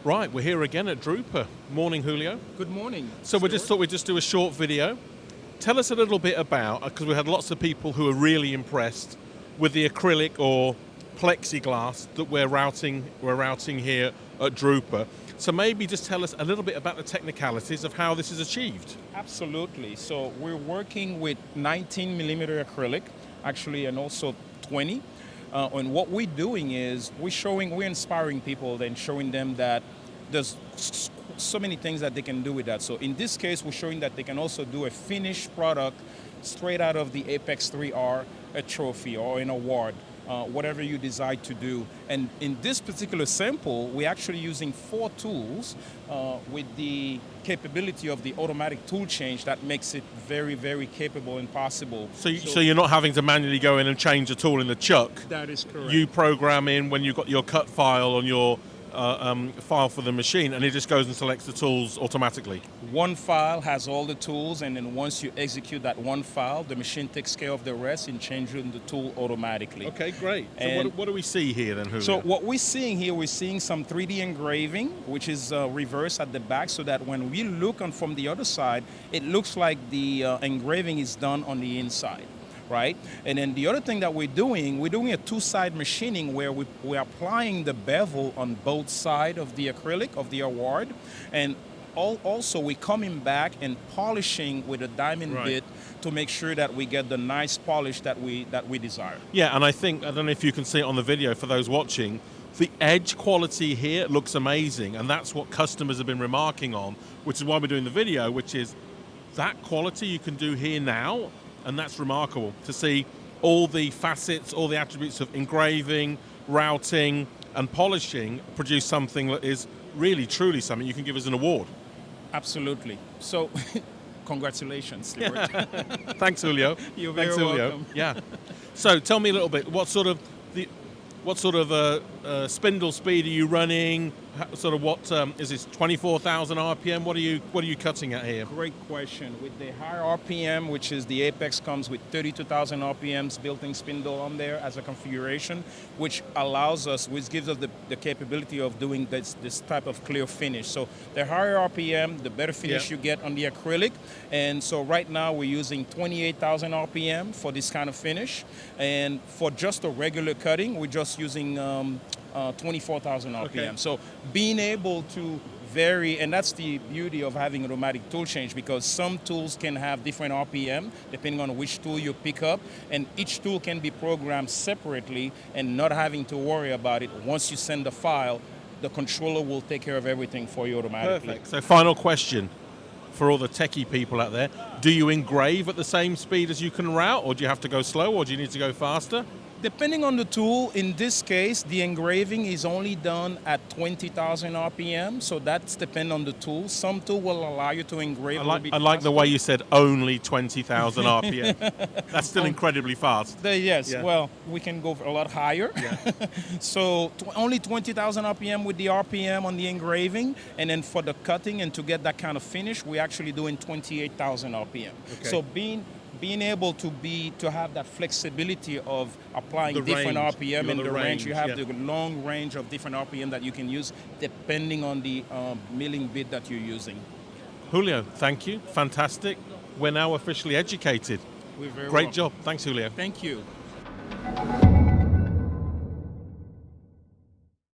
Right, we're here again at drupa. Morning, Julio. Good morning. So we just thought we'd just do a short video. Tell us a little bit about, because we had lots of people who are really impressed with the acrylic or plexiglass that we're routing here at drupa. So maybe just tell us a little bit about the technicalities of how this is achieved. Absolutely. So we're working with 19 millimeter acrylic, actually, and also 20. And what we're doing is we're inspiring people and showing them that there's so many things that they can do with that. So in this case, we're showing that they can also do a finished product straight out of the Apex3R, a trophy or an award, whatever you decide to do. And in this particular sample, we're actually using 4 tools with the capability of the automatic tool change that makes it very, very capable and possible. So you're not having to manually go in and change a tool in the chuck. That is correct. You program in when you've got your cut file on your file for the machine, and it just goes and selects the tools automatically. One file has all the tools, and then once you execute that one file, the machine takes care of the rest in changing the tool automatically. Okay, great. So what do we see here then, Julio? So what we're seeing here, we're seeing some 3D engraving, which is reversed at the back, so that when we look on from the other side, it looks like the engraving is done on the inside. Right? And then the other thing that we're doing a two-side machining where we're applying the bevel on both sides of the acrylic, of the award, and also we're coming back and polishing with a diamond bit to make sure that we get the nice polish that we desire. Yeah, and I don't know if you can see it on the video for those watching, the edge quality here looks amazing, and that's what customers have been remarking on, which is why we're doing the video, which is that quality you can do here now. And that's remarkable to see all the facets, all the attributes of engraving, routing, and polishing produce something that is really, truly something you can give as an award. Absolutely. So, congratulations, Stuart. Thanks, Julio. You're very welcome. Yeah. So, tell me a little bit. What sort of spindle speed are you running? Is this 24,000 RPM? What are you cutting at here? Great question. With the higher RPM, which is the Apex, comes with 32,000 RPMs built-in spindle on there as a configuration, which gives us the capability of doing this type of clear finish. So the higher RPM, the better finish you get on the acrylic. And so right now we're using 28,000 RPM for this kind of finish. And for just a regular cutting, we're just using 24,000 RPM. Okay. So being able to vary, and that's the beauty of having an automatic tool change, because some tools can have different RPM depending on which tool you pick up, and each tool can be programmed separately and not having to worry about it. Once you send the file, the controller will take care of everything for you automatically. Perfect. So final question for all the techie people out there. Do you engrave at the same speed as you can route, or do you have to go slow, or do you need to go faster? Depending on the tool, in this case, the engraving is only done at 20,000 RPM, so that's depending on the tool. Some tool will allow you to engrave I like the way you said only 20,000 RPM. That's still incredibly fast. Yes, yeah. Well, we can go a lot higher. Yeah. So only 20,000 RPM with the RPM on the engraving, and then for the cutting and to get that kind of finish, we're actually doing 28,000 RPM. Okay. So being able to have that flexibility of applying different RPM and the range, you have the long range of different RPM that you can use depending on the milling bit that you're using. Julio, thank you. Fantastic. We're now officially educated. We're very Great welcome. job. Thanks, Julio. Thank you.